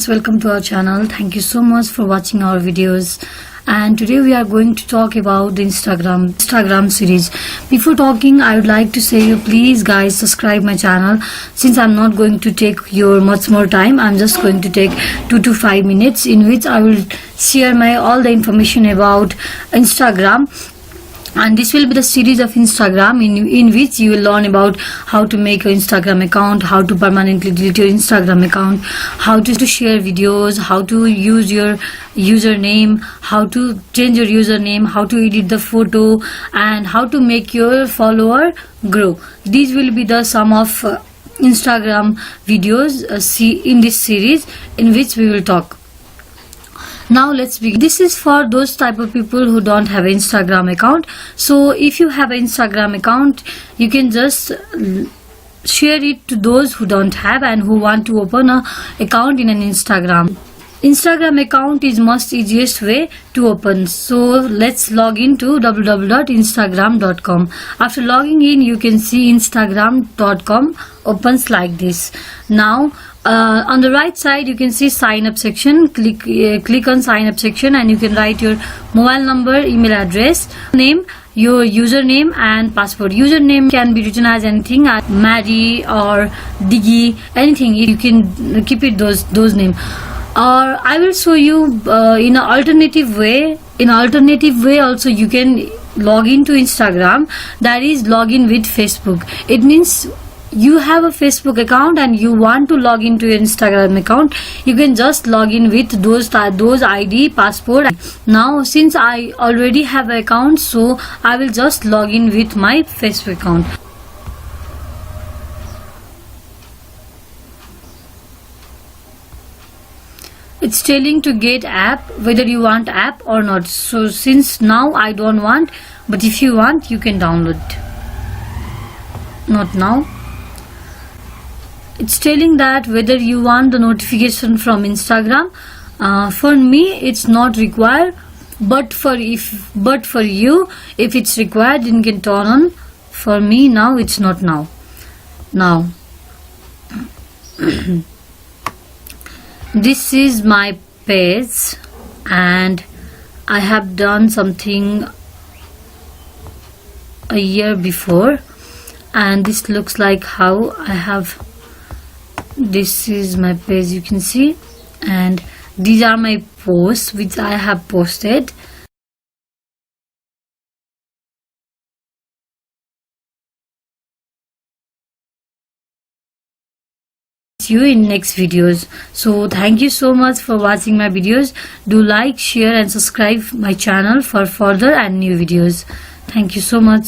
friends, welcome to our channel. Thank you so much for watching our videos. And today we are going to talk about the Instagram series. Before talking, I would like to say you please guys subscribe my channel. Since I'm not going to take your much more time, I'm just going to take 2 to 5 minutes in which I will share my all the information about Instagram. And this will be the series of Instagram in which you will learn about how to make an Instagram account, how to permanently delete your Instagram account, how to share videos, how to use your username, how to change your username, how to edit the photo, and how to make your follower grow. These will be the some of Instagram videos in this series in which we will talk. Now let's begin. This is for those type of people who don't have an Instagram account. So if you have an Instagram account, you can just share it to those who don't have and who want to open an account in an Instagram. Instagram account is most easiest way to open. So let's log into www.instagram.com. After logging in, you can see instagram.com opens like this. Now on the right side you can see sign up section. Click on sign up section and you can write your mobile number, email address, name, your username and password. Username can be written as anything, Mary or Diggy, anything. You can keep it those name. Or I will show you in an alternative way. In alternative way also you can log into Instagram, that is login with Facebook. It means you have a Facebook account and you want to log into your Instagram account, you can just log in with those ID, passport. Now since I already have an account, so I will just log in with my Facebook account. It's telling to get app, whether you want app or not. So since now I don't want, but if you want you can download. Not now. It's telling that whether you want the notification from Instagram. For me it's not required, but for you, if it's required, then you can turn on. For me now it's not now. This is my page and I have done something a year before, and this looks like how I have. This is my page, you can see, and these are my posts which I have posted. See you in next videos. So thank you so much for watching my videos. Do like, share and subscribe my channel for further and new videos. Thank you so much.